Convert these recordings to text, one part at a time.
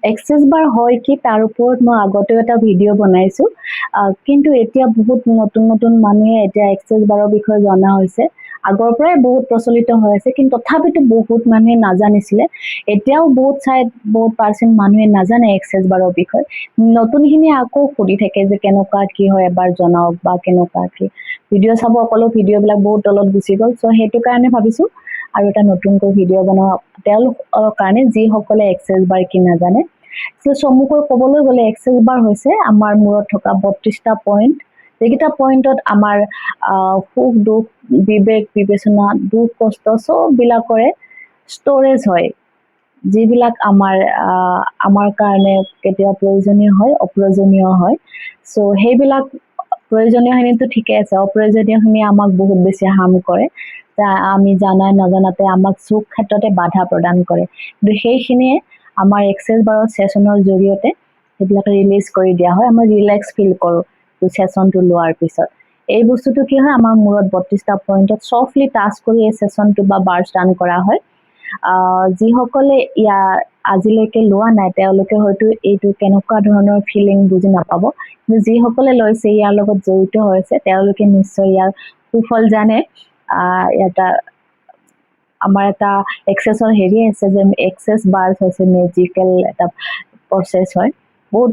Access বাৰ হয় কি তাৰ ওপৰত মই আগতেও এটা ভিডিঅ' বনাইছো কিন্তু এতিয়া বহুত নতুন নতুন মানুহে এতিয়া এক্সেস বাৰৰ বিষয়ে জনা হৈছে আগৰ পৰাই বহুত প্ৰচলিত হৈ আছে কিন্তু তথাপিতো বহুত মানুহে নাজানিছিলে এতিয়াও বহুত চাইড বহুত পাৰ্চেন্ট মানুহে নাজানে এক্সেস বাৰৰ বিষয়ে নতুনখিনি আকৌ সুধি থাকে যে কেনেকুৱা কি হয় এবাৰ জনাওক বা কেনেকুৱা কি ভিডিঅ' চাব অকলো ভিডিঅ'বিলাক বহুত তলত গুচি গ'ল চ' সেইটো কাৰণে ভাবিছো আৰু এটা নতুনকৈ ভিডিঅ' বনাওঁ তেওঁলোকৰ কাৰণে যিসকলে এক্সেস বাৰ কি নাজানে চমুকৈ ক'বলৈ গ'লে এক্সেস বাৰ হৈছে আমাৰ মূৰত থকা 32টা পইণ্ট যেইকেইটা পইণ্টত আমাৰ সুখ দুখ বিবেক বিবেচনা দুখ কষ্ট চববিলাকৰে ষ্ট'ৰেজ হয় যিবিলাক আমাৰ কাৰণে কেতিয়াবা প্ৰয়োজনীয় হয় অপ্ৰয়োজনীয় হয় চ' সেইবিলাক প্ৰয়োজনীয়খিনিতো ঠিকে আছে অপ্ৰয়োজনীয়খিনি আমাক বহুত বেছি হাৰ্ম কৰে আমি জানাই নজনাতে আমাক চব ক্ষেত্ৰতে বাধা প্ৰদান কৰে কিন্তু সেইখিনিয়ে আমাৰ এক্সেস বাৰৰ ছেছনৰ জৰিয়তে সেইবিলাক ৰিলিজ কৰি দিয়া হয় আমি ৰিলেক্স ফিল কৰোঁ ছেছনটো লোৱাৰ পিছত এই বস্তুটো কি হয় আমাৰ মূৰত 32টা পইণ্টত চফলি টাচ কৰি এই ছেছনটো বা বাৰ্ছ ৰান কৰা হয় যিসকলে আজিলৈকে লোৱা নাই তেওঁলোকে হয়তো এইটো কেনেকুৱা ধৰণৰ ফিলিং বুজি নাপাব কিন্তু যিসকলে লৈছে ইয়াৰ লগত জড়িত হৈছে তেওঁলোকে নিশ্চয় ইয়াৰ সুফল জানে এটা আমাৰ এটা এক্সেছৰ হেৰি আছে যে এক্সেস বাৰ্ছ হৈছে মেজিকেল এটা প্ৰচেছ হয় বহুত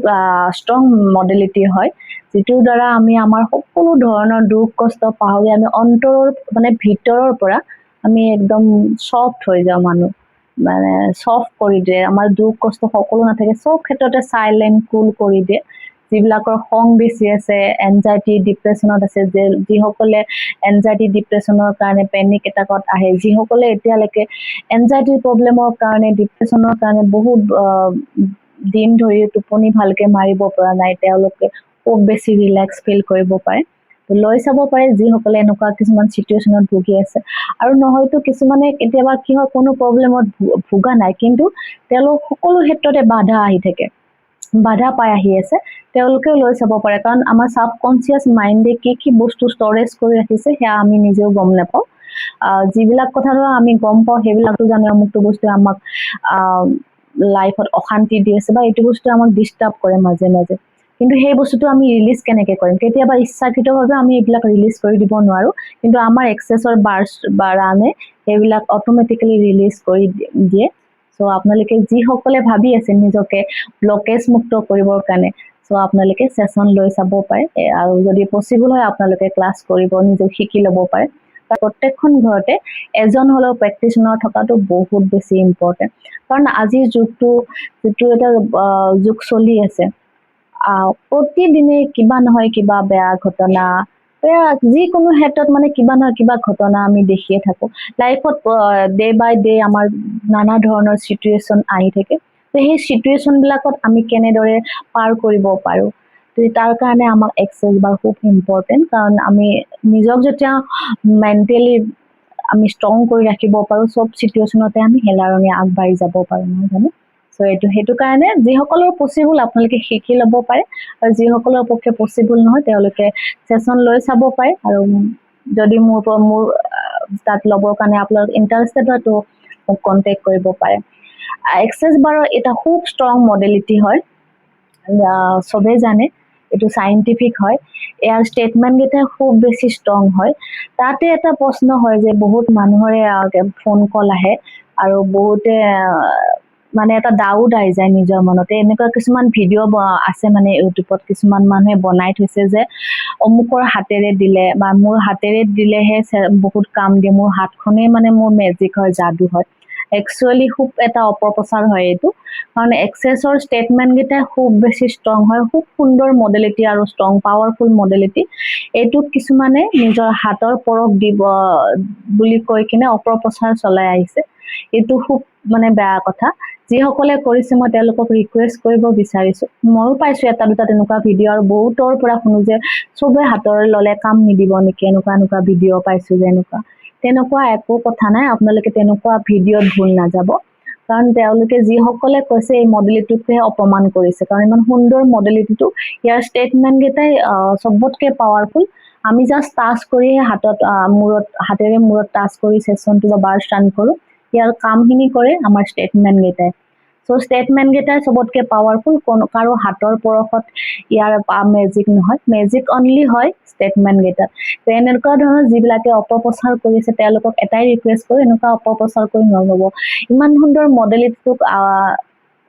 ষ্ট্ৰং মডেলিটি হয় যিটোৰ দ্বাৰা আমি আমাৰ সকলো ধৰণৰ দুখ কষ্ট পাহৰি আমি অন্তৰৰ মানে ভিতৰৰ পৰা আমি একদম সফ্ট হৈ যাওঁ মানুহ মানে সফ্ট কৰি দিয়ে আমাৰ দুখ কষ্ট সকলো নাথাকে চব ক্ষেত্ৰতে চাইলেণ্ট কুল কৰি দিয়ে যিবিলাকৰ খং বেছি আছে এনজাইটি ডিপ্ৰেশ্যনত আছে যে যিসকলে এনজাইটি ডিপ্ৰেশ্যনৰ কাৰণে পেনিক এটাকত আহে যিসকলে এতিয়ালৈকে এনজাইটিৰ প্ৰব্লেমৰ কাৰণে ডিপ্ৰেশ্যনৰ কাৰণে বহুত দিন ধৰি টোপনি ভালকে মাৰিব পৰা নাই তেওঁলোকে খুব বেছি ৰিলেক্স ফিল কৰিব পাৰে লৈ চাব পাৰে যিসকলে এনেকুৱা কিছুমান চিটুৱেশ্যনত ভুগি আছে আৰু নহয়তো কিছুমানে কেতিয়াবা কি হয় কোনো প্ৰব্লেমত ভোগা নাই কিন্তু তেওঁলোক সকলো ক্ষেত্ৰতে বাধা আহি থাকে বাধা পাই আহি আছে তেওঁলোকেও লৈ চাব পাৰে কাৰণ আমাৰ সাবকনচিয়াছ মাইণ্ডে কি বস্তু ষ্টৰেজ কৰি ৰাখিছে সেয়া আমি নিজেও গম নাপাওঁ যিবিলাক কথা ধৰা আমি গম পাওঁ সেইবিলাকতো জানো অমুকটো বস্তু আমাক লাইফত অশান্তি দি আছে বা এইটো বস্তু আমাক ডিষ্টাৰ্ব কৰে মাজে মাজে কিন্তু সেই বস্তুটো আমি ৰিলিজ কেনেকৈ কৰিম কেতিয়াবা ইচ্ছাকৃতভাৱে আমি এইবিলাক ৰিলিজ কৰি দিব নোৱাৰোঁ কিন্তু আমাৰ এক্সেছৰ বাৰ্ছ বা ৰানে সেইবিলাক অট'মেটিকেলি ৰিলিজ কৰি দিয়ে চ' আপোনালোকে যিসকলে ভাবি আছে নিজকে ব্লকেজ মুক্ত কৰিবৰ কাৰণে চ' আপোনালোকে ছেছন লৈ চাব পাৰে আৰু যদি পচিবল হয় আপোনালোকে ক্লাছ কৰিব নিজে শিকি ল'ব পাৰে প্ৰত্যেকখন ঘৰতে এজন হ'লেও প্ৰেক্টিশ্যনাৰ থকাটো বহুত বেছি ইম্পৰ্টেণ্ট কাৰণ আজিৰ যুগটো যিটো এটা যুগ চলি আছে প্ৰতিদিনে কিবা নহয় কিবা বেয়া ঘটনা যিকোনো ক্ষেত্ৰত মানে কিবা নহয় কিবা ঘটনা আমি দেখিয়ে থাকোঁ লাইফত ডে বাই ডে আমাৰ নানা ধৰণৰ চিটুৱেশ্যন আহি থাকে সেই চিটুৱেশ্যনবিলাকত আমি কেনেদৰে পাৰ কৰিব পাৰোঁ তাৰ কাৰণে আমাক এক্সেছ বাৰ খুব ইম্পৰ্টেণ্ট কাৰণ আমি নিজক যেতিয়া মেণ্টেলি আমি ষ্ট্ৰং কৰি ৰাখিব পাৰোঁ চব চিটুৱেশ্যনতে আমি হেলাৰঙে আগবাঢ়ি যাব পাৰোঁ নহয় জানো চ' সেইটো কাৰণে যিসকলৰ পচিবল আপোনালোকে শিকি ল'ব পাৰে আৰু যিসকলৰ পক্ষে পচিবল নহয় তেওঁলোকে ছেছন লৈ চাব পাৰে আৰু যদি মোৰ তাত ল'বৰ কাৰণে আপোনালোক ইণ্টাৰেষ্টেড হয় তো মোক কণ্টেক্ট কৰিব পাৰে এক্সেছ বাৰৰ এটা খুব ষ্ট্ৰং মডেলিটি হয় চবেই জানে এইটো চাইণ্টিফিক হয় ইয়াৰ ষ্টেটমেণ্টকেইটা খুব বেছি ষ্ট্ৰং হয় তাতে এটা প্ৰশ্ন হয় যে বহুত মানুহৰে ফোন কল আহে আৰু বহুতে মানে এটা ডাউট আহি যায় নিজৰ মনতে এনেকুৱা কিছুমান ভিডিঅ' আছে মানে ইউটিউবত কিছুমান মানুহে বনাই থৈছে যে অমুকৰ হাতেৰে দিলে বা মোৰ হাতেৰে দিলেহে বহুত কাম দিয়ে মোৰ হাতখনেই মানে মোৰ মেজিক হয় যাদু হয় একচুৱেলি খুব এটা অপপ্ৰচাৰ হয় এইটো কাৰণ এক্সেছৰ ষ্টেটমেণ্টকেইটা খুব বেছি ষ্ট্ৰং হয় খুব সুন্দৰ মডেলিটি আৰু ষ্ট্ৰং পাৱাৰফুল মডেলিটি এইটোক কিছুমানে নিজৰ হাতৰ পৰশ দিব বুলি কৈ কিনে অপপ্ৰচাৰ চলাই আহিছে এইটো খুব মানে বেয়া কথা যিসকলে কৰিছে মই তেওঁলোকক ৰিকুৱেষ্ট কৰিব বিচাৰিছোঁ ময়ো পাইছোঁ এটা দুটা তেনেকুৱা ভিডিঅ' আৰু বহুতৰ পৰা শুনো যে চবে হাতৰ ল'লে কাম নিদিব নেকি এনেকুৱা ভিডিঅ' পাইছোঁ যে তেনেকুৱা একো কথা নাই আপোনালোকে তেনেকুৱা ভিডিঅ'ত ভুল নাযাব কাৰণ তেওঁলোকে যিসকলে কৈছে এই মডেলিটিটোকে অপমান কৰিছে কাৰণ ইমান সুন্দৰ মডেলিটিটো ইয়াৰ ষ্টেটমেণ্টকেইটাই চবতকৈ পাৱাৰফুল আমি জাষ্ট টাচ কৰি হাতেৰে মূৰত টাচ কৰি ছেছনটো বা বাৰ্ছ ৰান কৰোঁ ইয়াৰ কামখিনি কৰে আমাৰ ষ্টেটমেণ্টকেইটাই সো ষ্টেটমেণ্ট কেইটা চবতকে পাৱাৰফুল, কাৰো হাতৰ পৰশত ইয়াৰ মেজিক নহয়, মেজিক অনলি হয় ষ্টেটমেণ্ট কেইটাত। তো এনেকুৱা ধৰণৰ যিবিলাকে অপপ্ৰচাৰ কৰিছে তেওঁলোকক এটাই ৰিকুৱেষ্ট কৰোঁ, এনেকুৱা অপপ্ৰচাৰ কৰি নহ'ব। ইমান সুন্দৰ মডেলিটিটোক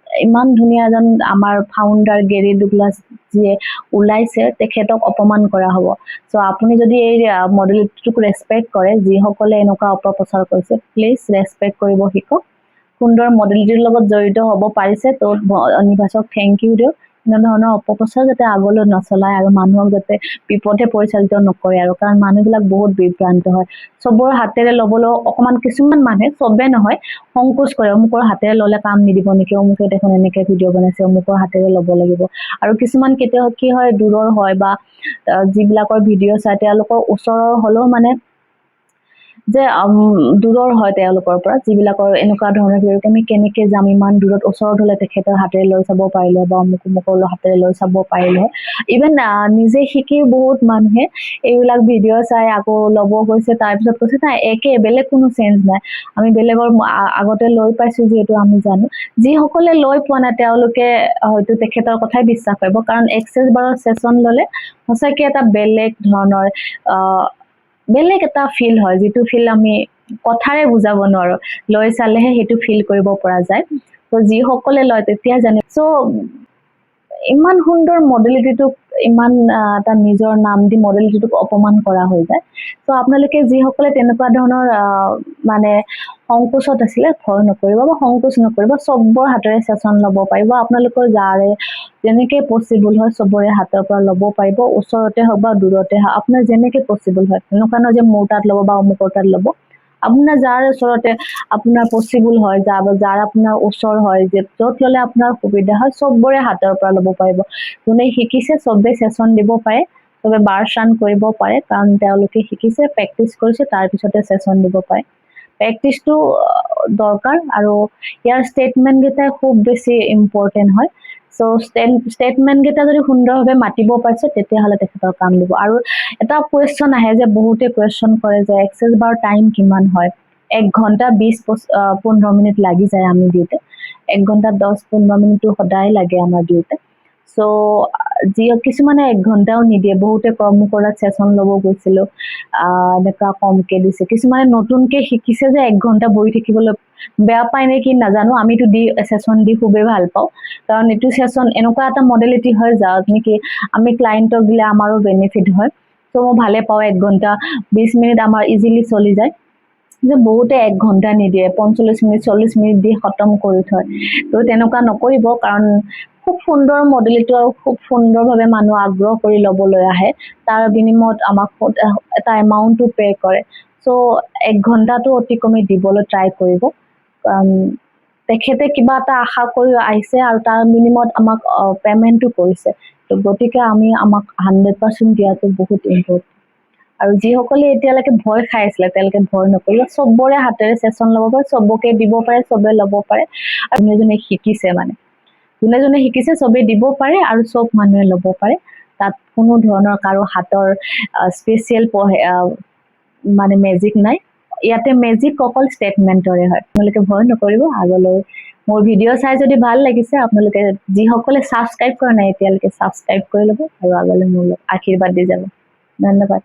ইমান ধুনীয়া এজন আমাৰ ফাউণ্ডাৰ গেৰী ডুগ্লাছ যিয়ে ওলাইছে, তেখেতক অপমান কৰা হ'ব। চ' আপুনি যদি এই মডেলিটিটোক ৰেচপেক্ট কৰে, যিসকলে এনেকুৱা অপপ্ৰচাৰ কৰিছে, প্লিজ ৰেচপেক্ট কৰিব শিকক। সুন্দৰ মডেলিটিৰ লগত জড়িত হ'ব পাৰিছে, তো নিভাছক থেংক ইউ দিয়ক। এনেধৰণৰ অপপ্ৰচাৰ যাতে আগলৈ নচলায় আৰু মানুহক যাতে বিপথে পৰিচালিত নকৰে আৰু, কাৰণ মানুহবিলাক বহুত বিভ্ৰান্ত হয়। চবৰ হাতেৰে ল'বলৈ অকণমান কিছুমান মানুহে, চবে নহয়, সংকোচ কৰে। অমুকৰ হাতেৰে ল'লে কাম নিদিব নেকি, অমুকে দেখোন এনেকৈ ভিডিঅ' বনাইছে, অমুকৰ হাতেৰে ল'ব লাগিব। আৰু কিছুমান কেতিয়াবা কি হয়, দূৰৰ হয় বা যিবিলাকৰ ভিডিঅ' চাই তেওঁলোকৰ ওচৰৰ হ'লেও মানে যে দূৰৰ হয় তেওঁলোকৰ পৰা, যিবিলাকৰ এনেকুৱা ধৰণৰ ভিডিঅ', আমি কেনেকৈ যাম, ইমান দূৰত, ওচৰত হ'লে তেখেতৰ হাতেৰে লৈ চাব পাৰিলে বা অমুকৰ হাতেৰে লৈ চাব পাৰিলে। ইভেন নিজে শিকি বহুত মানুহে এইবিলাক ভিডিঅ' চাই আকৌ ল'ব গৈছে, তাৰপিছত কৈছে নাই একে, বেলেগ কোনো চেঞ্জ নাই, আমি বেলেগৰ আগতে লৈ পাইছোঁ যিহেতু আমি জানো। যিসকলে লৈ পোৱা নাই তেওঁলোকে হয়তো তেখেতৰ কথাই বিশ্বাস কৰিব, কাৰণ এক্সেছ বাৰৰ ছেছন ল'লে সঁচাকৈ এটা বেলেগ ধৰণৰ বেলেগ এটা ফিল হয়, যিটো ফিল আমি কথাৰে বুজাব নোৱাৰোঁ, লৈ চালেহে সেইটো ফিল কৰিব পৰা যায়। তো যিসকলে লয় তেতিয়া জানে। চ' ইমান সুন্দৰ মডেলিটিটোক ইমান এটা নিজৰ নাম দি মডেলিটিটোক অপমান কৰা হৈ যায়। চ' আপোনালোকে যিসকলে তেনেকুৱা ধৰণৰ মানে সংকোচত আছিলে, ভয় নকৰিব বা সংকোচ নকৰিব, চবৰ হাতেৰে ছেছন ল'ব পাৰিব। আপোনালোকৰ যাৰে যেনেকৈ পচিবল হয় চবৰে হাতৰ পৰা ল'ব পাৰিব, ওচৰতে হওক বা দূৰতে হওক, আপোনাৰ যেনেকৈ পচিবল হয়। এনেকুৱা নহয় যে মোৰ তাত ল'ব বা অমুকৰ তাত ল'ব, আপোনাৰ যাৰ ওচৰতে আপোনাৰ পচিবল হয়, যাৰ আপোনাৰ ওচৰ হয়, যে য'ত ল'লে আপোনাৰ সুবিধা হয়, চবৰে হাতৰ পৰা ল'ব পাৰিব। যোনে শিকিছে চবে ছেছন দিব পাৰে, চবে বাৰ চান কৰিব পাৰে, কাৰণ তেওঁলোকে শিকিছে, প্ৰেক্টিচ কৰিছে, তাৰপিছতে ছেছন দিব পাৰে। প্ৰেক্টিচটো দৰকাৰ, আৰু ইয়াৰ ষ্টেটমেণ্ট কেইটাই খুব বেছি ইম্পৰ্টেণ্ট হয়। চ' ষ্টেটমেণ্ট কেইটা যদি সুন্দৰভাৱে মাতিব পাৰিছে, তেতিয়াহ'লে তেখেতৰ কাম দিব। আৰু এটা কুৱেশ্যন আহে যে, বহুতে কুৱেশ্যন কৰে যে এক্সেছ বাৰ টাইম কিমান হয়। 1 ঘণ্টা 20-15 মিনিট লাগি যায় আমি দিওঁতে, 1 ঘণ্টা 10-15 মিনিটটো সদায় লাগে আমাৰ দিওঁতে। চ' কিছুমানে 1 ঘণ্টাও নিদিয়ে, বহুতে মোক কৰা ছেছন ল'ব গৈছিলোঁ, এনেকুৱা কমকৈ দিছে। কিছুমানে নতুনকৈ শিকিছে যে 1 ঘণ্টা বহি থাকিবলৈ বেয়া পায় নে কি নাজানো, আমিতো ছেছন দি খুবেই ভাল পাওঁ, কাৰণ এইটো ছেছন এনেকুৱা এটা মডেলিটি হয় যাক নেকি আমি ক্লায়েণ্টক দিলে আমাৰো বেনিফিট হয়। চ' মই ভালে পাওঁ, 1 ঘণ্টা 20 মিনিট আমাৰ ইজিলি চলি যায়। যে বহুতে 1 ঘণ্টা নিদিয়ে, 45 মিনিট 40 মিনিট দি খতম কৰি থয়। তো তেনেকুৱা নকৰিব, কাৰণ খুব সুন্দৰ মডেলিটি আৰু খুব সুন্দৰভাৱে মানুহ আগ্ৰহ কৰি ল'বলৈ আহে, তাৰ বিনিময়ত আমাক এটা এমাউণ্টটো পে' কৰে। চ' 1 ঘণ্টাটো অতি কমে দিবলৈ ট্ৰাই কৰিব, কাৰণ তেখেতে কিবা এটা আশা কৰি আহিছে আৰু তাৰ বিনিময়ত আমাক পে'মেণ্টটো কৰিছে। তো গতিকে আমাক 100% দিয়াটো বহুত ইম্পৰ্টেণ্ট। আৰু যিসকলে এতিয়ালৈকে ভয় খাই আছিলে তেওঁলোকে ভয় নকৰিব, চবৰে হাতেৰে ছেছন ল'ব পাৰে, চবকে দিব পাৰে, চবে ল'ব পাৰে। আৰু যোনে শিকিছে মানে যোনে শিকিছে চবে দিব পাৰে আৰু চব মানুহে ল'ব পাৰে। তাত কোনো ধৰণৰ কাৰো হাতৰ স্পেচিয়েল মানে মেজিক নাই। ইয়াতে মেজিক অকল ষ্টেটমেণ্টৰে হয়। আপোনালোকে ভয় নকৰিব। আগলৈ মোৰ ভিডিঅ' চাই যদি ভাল লাগিছে, আপোনালোকে যিসকলে ছাবস্ক্ৰাইব কৰা নাই এতিয়ালৈকে ছাবস্ক্ৰাইব কৰি ল'ব, আৰু আগলৈ মোৰ আশীৰ্বাদ দি যাব। ধন্যবাদ।